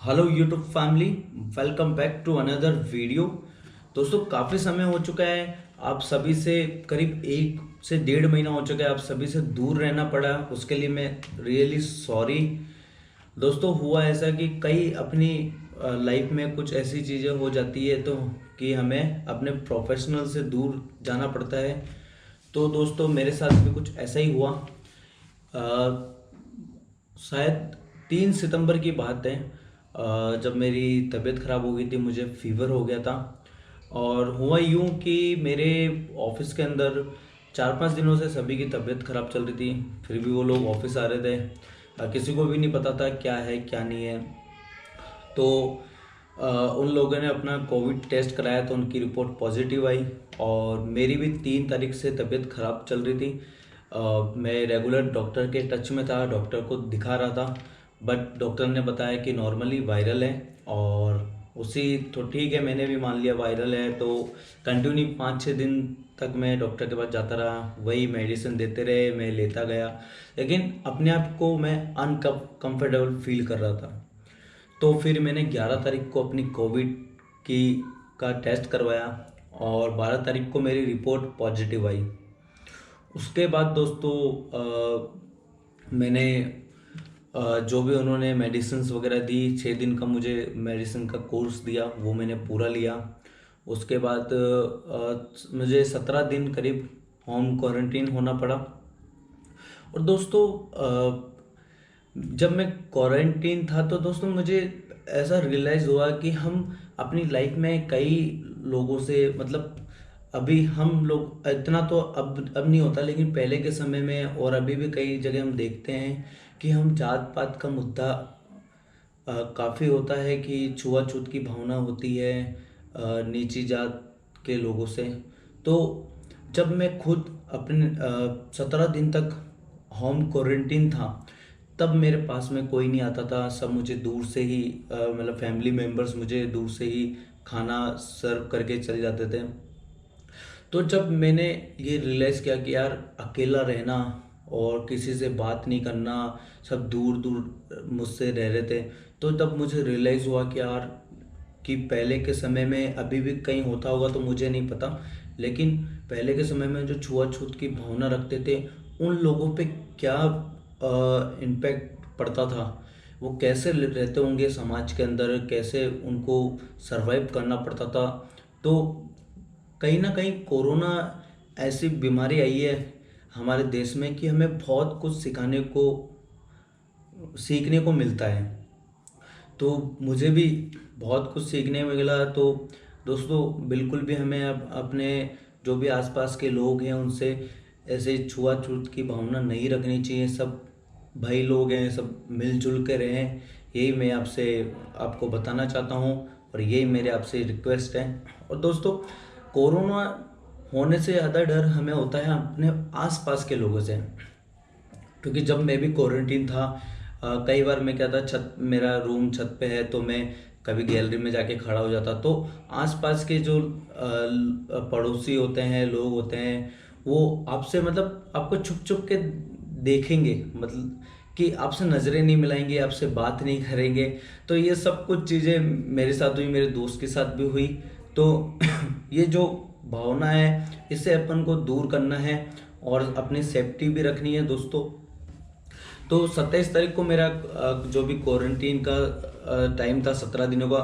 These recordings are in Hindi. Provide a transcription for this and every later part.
Hello YouTube family, welcome back to another video. दोस्तों काफ़ी समय हो चुका है, आप सभी से करीब 1 से 1.5 महीना हो चुका है, आप सभी से दूर रहना पड़ा। उसके लिए मैं रियली सॉरी। दोस्तों हुआ ऐसा कि कई अपनी लाइफ में कुछ ऐसी चीज़ें हो जाती है तो कि हमें अपने प्रोफेशनल से दूर जाना पड़ता है। तो दोस्तों मेरे साथ भी कुछ ऐसा ही हुआ। शायद 3 सितंबर की बात है, जब मेरी तबीयत ख़राब हो गई थी, मुझे फीवर हो गया था। और हुआ यूँ कि मेरे ऑफिस के अंदर 4-5 दिनों से सभी की तबीयत ख़राब चल रही थी, फिर भी वो लोग ऑफिस आ रहे थे। किसी को भी नहीं पता था क्या है क्या नहीं है। तो उन लोगों ने अपना कोविड टेस्ट कराया तो उनकी रिपोर्ट पॉजिटिव आई। और मेरी भी 3 तारीख से तबीयत ख़राब चल रही थी। मैं रेगुलर डॉक्टर के टच में था, डॉक्टर को दिखा रहा था, बट डॉक्टर ने बताया कि नॉर्मली वायरल है। और उसी तो ठीक है, मैंने भी मान लिया वायरल है, तो कंटिन्यू 5-6 दिन तक मैं डॉक्टर के पास जाता रहा, वही मेडिसिन देते रहे, मैं लेता गया। लेकिन अपने आप को मैं अनकम्फर्टेबल फील कर रहा था। तो फिर मैंने 11 तारीख को अपनी कोविड की का टेस्ट करवाया और 12 तारीख को मेरी रिपोर्ट पॉजिटिव आई। उसके बाद दोस्तों मैंने जो भी उन्होंने मेडिसिन्स वगैरह दी, 6 दिन का मुझे मेडिसिन का कोर्स दिया, वो मैंने पूरा लिया। उसके बाद मुझे 17 दिन करीब होम क्वारंटीन होना पड़ा। और दोस्तों जब मैं क्वारंटीन था तो दोस्तों मुझे ऐसा रियलाइज़ हुआ कि हम अपनी लाइफ में कई लोगों से, मतलब अभी हम लोग इतना तो अब नहीं होता, लेकिन पहले के समय में और अभी भी कई जगह हम देखते हैं कि हम जात पात का मुद्दा काफ़ी होता है, कि छुआछूत की भावना होती है नीची जात के लोगों से। तो जब मैं खुद अपने 17 दिन तक होम क्वारंटीन था, तब मेरे पास में कोई नहीं आता था, सब मुझे दूर से ही मतलब फैमिली मेम्बर्स मुझे दूर से ही खाना सर्व करके चले जाते थे। तो जब मैंने ये रियलाइज़ किया कि यार अकेला रहना और किसी से बात नहीं करना, सब दूर दूर मुझसे रह रहे थे, तो तब मुझे रियलाइज़ हुआ कि यार कि पहले के समय में अभी भी कहीं होता होगा तो मुझे नहीं पता, लेकिन पहले के समय में जो छुआछूत की भावना रखते थे, उन लोगों पे क्या इम्पैक्ट पड़ता था, वो कैसे रहते होंगे समाज के अंदर, कैसे उनको सरवाइव करना पड़ता था। तो कहीं ना कहीं कोरोना ऐसी बीमारी आई है हमारे देश में कि हमें बहुत कुछ सीखने को मिलता है। तो मुझे भी बहुत कुछ सीखने में मिला। तो दोस्तों बिल्कुल भी हमें अब अपने जो भी आसपास के लोग हैं उनसे ऐसे छुआछूत की भावना नहीं रखनी चाहिए। सब भाई लोग हैं, सब मिलजुल के रहें, यही मैं आपसे आपको बताना चाहता हूँ और यही मेरे आपसे रिक्वेस्ट है। और दोस्तों कोरोना होने से ज़्यादा डर हमें होता है अपने आसपास के लोगों से, क्योंकि जब मैं भी क्वारंटीन था, कई बार मैं क्या था, छत मेरा रूम छत पे है, तो मैं कभी गैलरी में जाके खड़ा हो जाता, तो आसपास के जो पड़ोसी होते हैं, लोग होते हैं, वो आपसे मतलब आपको छुप छुप के देखेंगे, मतलब कि आपसे नज़रें नहीं मिलाएंगे, आपसे बात नहीं करेंगे। तो ये सब कुछ चीज़ें मेरे साथ हुई, मेरे दोस्त के साथ भी हुई। तो ये जो भावना है, इससे अपन को दूर करना है और अपनी सेफ्टी भी रखनी है दोस्तों। तो 27 तारीख को मेरा जो भी क्वारंटीन का टाइम था 17 दिनों का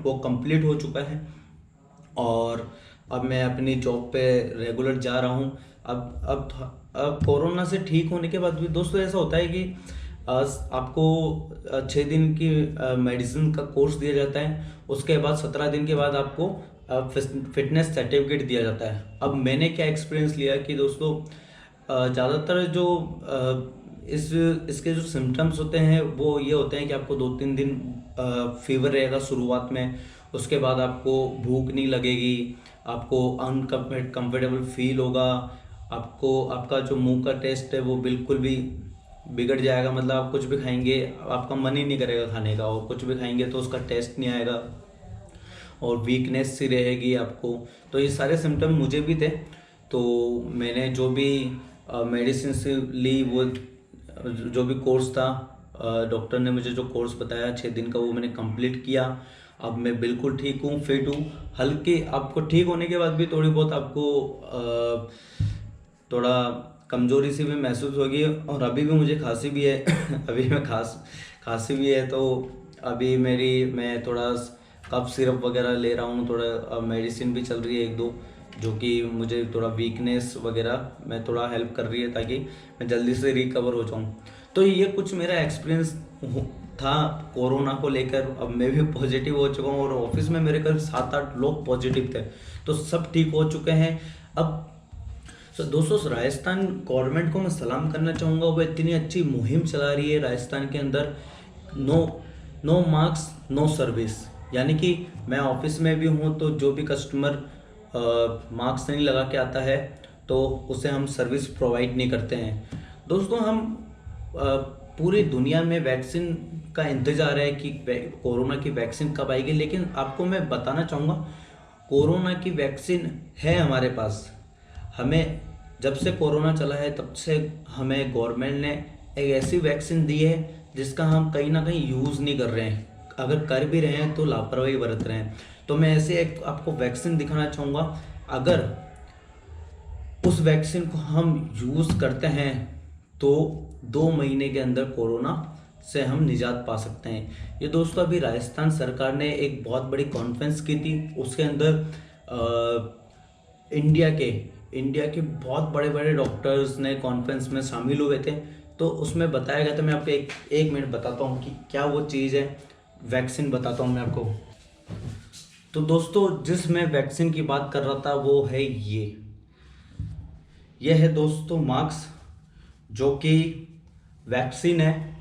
वो कंप्लीट हो चुका है। और अब मैं अपनी जॉब पे रेगुलर जा रहा हूँ। अब कोरोना से ठीक होने के बाद भी दोस्तों ऐसा होता है कि आपको 6 दिन की मेडिसिन का कोर्स दिया जाता है। उसके बाद 17 दिन के बाद आपको फिटनेस सर्टिफिकेट दिया जाता है। अब मैंने क्या एक्सपीरियंस लिया कि दोस्तों ज़्यादातर जो इसके जो सिम्टम्स होते हैं वो ये होते हैं कि आपको 2-3 दिन फीवर रहेगा शुरुआत में। उसके बाद आपको भूख नहीं लगेगी, आपको अनकम्फर्टेबल फील होगा, आपको आपका जो मुंह का टेस्ट है वो बिल्कुल भी बिगड़ जाएगा। मतलब आप कुछ भी खाएंगे आपका मन ही नहीं करेगा खाने का, और कुछ भी खाएंगे तो उसका टेस्ट नहीं आएगा और वीकनेस सी रहेगी आपको। तो ये सारे सिम्टम मुझे भी थे। तो मैंने जो भी मेडिसिन ली, वो जो भी कोर्स था डॉक्टर ने मुझे जो कोर्स बताया 6 दिन का वो मैंने कंप्लीट किया। अब मैं बिल्कुल ठीक हूँ, फिट हूँ। हल्के आपको ठीक होने के बाद भी थोड़ी बहुत आपको थोड़ा कमजोरी सी भी महसूस होगी, और अभी भी मुझे खांसी भी है अभी मैं खांसी भी है, तो अभी मैं थोड़ा कफ सिरप वगैरह ले रहा हूँ, थोड़ा मेडिसिन भी चल रही है 1-2, जो कि मुझे थोड़ा वीकनेस वगैरह में थोड़ा हेल्प कर रही है, ताकि मैं जल्दी से रिकवर हो जाऊँ। तो ये कुछ मेरा एक्सपीरियंस था कोरोना को लेकर। अब मैं भी पॉजिटिव हो चुका हूँ, और ऑफिस में मेरे करीब 7-8 लोग पॉजिटिव थे, तो सब ठीक हो चुके हैं अब। तो दोस्तों, राजस्थान गवर्नमेंट को मैं सलाम करना चाहूँगा, वो इतनी अच्छी मुहिम चला रही है राजस्थान के अंदर। No no marks no service, यानी कि मैं ऑफिस में भी हूँ, तो जो भी कस्टमर मार्क्स नहीं लगा के आता है तो उसे हम सर्विस प्रोवाइड नहीं करते हैं। दोस्तों, हम पूरी दुनिया में वैक्सीन का इंतज़ार है कि कोरोना की वैक्सीन कब आएगी, लेकिन आपको मैं बताना चाहूँगा कोरोना की वैक्सीन है हमारे पास। हमें जब से कोरोना चला है तब से हमें गवर्नमेंट ने एक ऐसी वैक्सीन दी है जिसका हम कहीं ना कहीं यूज़ नहीं कर रहे हैं, अगर कर भी रहे हैं तो लापरवाही बरत रहे हैं। तो मैं ऐसे एक आपको वैक्सीन दिखाना चाहूँगा। अगर उस वैक्सीन को हम यूज़ करते हैं तो 2 महीने के अंदर कोरोना से हम निजात पा सकते हैं। ये दोस्तों, अभी राजस्थान सरकार ने एक बहुत बड़ी कॉन्फ्रेंस की थी, उसके अंदर इंडिया के बहुत बड़े बड़े डॉक्टर्स ने कॉन्फ्रेंस में शामिल हुए थे। तो उसमें बताया गया था, मैं आपको एक मिनट बताता हूँ कि क्या वो चीज़ है। वैक्सीन बताता हूँ मैं आपको। तो दोस्तों, जिस मैं वैक्सीन की बात कर रहा था वो है ये है दोस्तों मास्क, जो कि वैक्सीन है।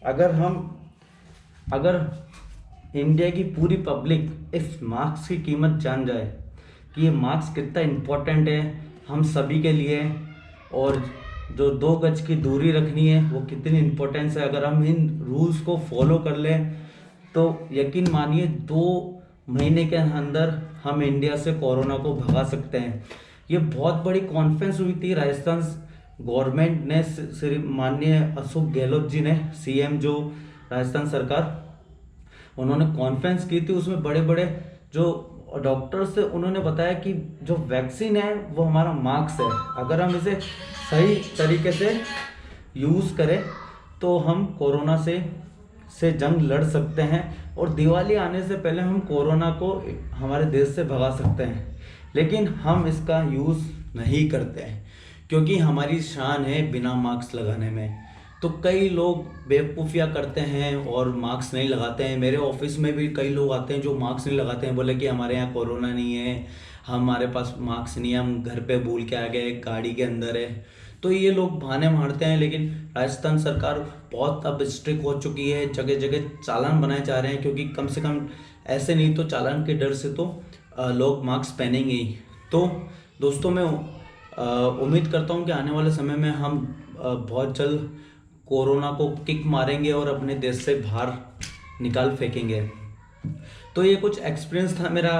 अगर इंडिया की पूरी पब्लिक इस मास्क की कीमत जान जाए कि ये मास्क कितना इम्पोर्टेंट है हम सभी के लिए, और जो 2 गज की दूरी रखनी है वो कितनी इम्पोर्टेंस है, अगर हम इन रूल्स को फॉलो कर लें तो यकीन मानिए 2 महीने के अंदर हम इंडिया से कोरोना को भगा सकते हैं। ये बहुत बड़ी कॉन्फ्रेंस हुई थी राजस्थान गवर्नमेंट ने, श्री माननीय अशोक गहलोत जी ने, सीएम जो राजस्थान सरकार, उन्होंने कॉन्फ्रेंस की थी। उसमें बड़े बड़े जो डॉक्टर्स थे उन्होंने बताया कि जो वैक्सीन है वो हमारा मास्क है, अगर हम इसे सही तरीके से यूज़ करें तो हम कोरोना से जंग लड़ सकते हैं, और दिवाली आने से पहले हम कोरोना को हमारे देश से भगा सकते हैं। लेकिन हम इसका यूज़ नहीं करते हैं, क्योंकि हमारी शान है बिना मास्क लगाने में। तो कई लोग बेवकूफ़ियाँ करते हैं और मास्क नहीं लगाते हैं। मेरे ऑफिस में भी कई लोग आते हैं जो मास्क नहीं लगाते हैं, बोले कि हमारे यहाँ कोरोना नहीं है, हमारे पास मास्क नहीं है, हम घर पे भूल के आ गए, गाड़ी के अंदर है। तो ये लोग बहाने मारते हैं। लेकिन राजस्थान सरकार बहुत अब स्ट्रिक्ट हो चुकी है, जगह जगह चालान बनाए जा रहे हैं, क्योंकि कम से कम ऐसे नहीं तो चालान के डर से तो लोग मास्क पहनेंगे ही। तो दोस्तों, मैं उम्मीद करता हूँ कि आने वाले समय में हम बहुत जल्द कोरोना को किक मारेंगे और अपने देश से बाहर निकाल फेंकेंगे। तो ये कुछ एक्सपीरियंस था मेरा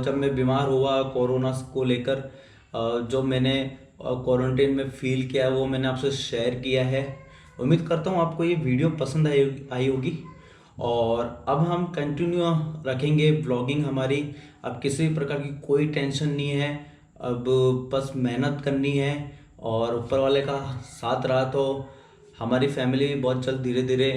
जब मैं बीमार हुआ कोरोना को लेकर, जो मैंने क्वारंटाइन में फील किया वो मैंने आपसे शेयर किया है। उम्मीद करता हूँ आपको ये वीडियो पसंद आई होगी, और अब हम कंटिन्यू रखेंगे व्लॉगिंग हमारी। अब किसी प्रकार की कोई टेंशन नहीं है, अब बस मेहनत करनी है, और ऊपर वाले का साथ रहा तो हमारी फैमिली भी बहुत जल्द धीरे धीरे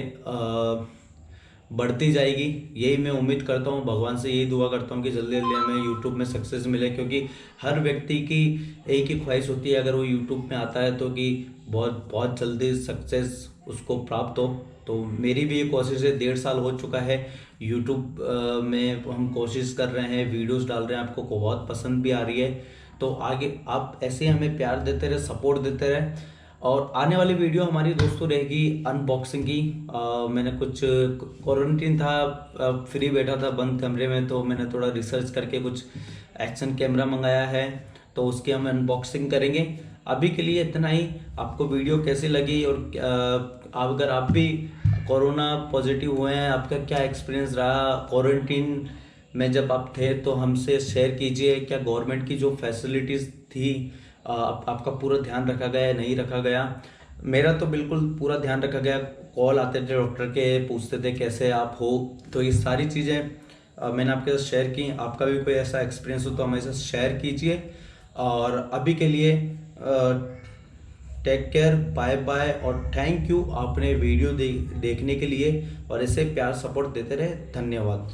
बढ़ती जाएगी। यही मैं उम्मीद करता हूँ, भगवान से यही दुआ करता हूँ कि जल्दी जल्दी हमें यूट्यूब में सक्सेस मिले, क्योंकि हर व्यक्ति की एक ही ख्वाहिश होती है अगर वो यूट्यूब में आता है तो कि बहुत बहुत जल्दी सक्सेस उसको प्राप्त हो। तो मेरी भी ये कोशिश है, 1.5 साल हो चुका है यूट्यूब में हम कोशिश कर रहे हैं, वीडियोस डाल रहे हैं, आपको को बहुत पसंद भी आ रही है। तो आगे आप ऐसे हमें प्यार देते रहे, सपोर्ट देते रहे। और आने वाली वीडियो हमारी दोस्तों रहेगी अनबॉक्सिंग की। मैंने कुछ क्वारंटीन था, फ्री बैठा था बंद कमरे में, तो मैंने थोड़ा रिसर्च करके कुछ एक्शन कैमरा मंगाया है, तो उसकी हम अनबॉक्सिंग करेंगे। अभी के लिए इतना ही। आपको वीडियो कैसी लगी, और अगर आप भी कोरोना पॉजिटिव हुए हैं, आपका क्या एक्सपीरियंस रहा क्वारंटीन में जब आप थे, तो हमसे शेयर कीजिए। क्या गवर्नमेंट की जो फैसिलिटीज़ थी आपका पूरा ध्यान रखा गया, नहीं रखा गया। मेरा तो बिल्कुल पूरा ध्यान रखा गया। कॉल आते थे डॉक्टर के, पूछते थे कैसे आप हो। तो ये सारी चीज़ें मैंने आपके साथ शेयर की। आपका भी कोई ऐसा एक्सपीरियंस हो तो हमारे साथ शेयर कीजिए। और अभी के लिए टेक केयर, बाय बाय और थैंक यू आपने वीडियो देखने के लिए और ऐसे प्यार सपोर्ट देते रहे। धन्यवाद।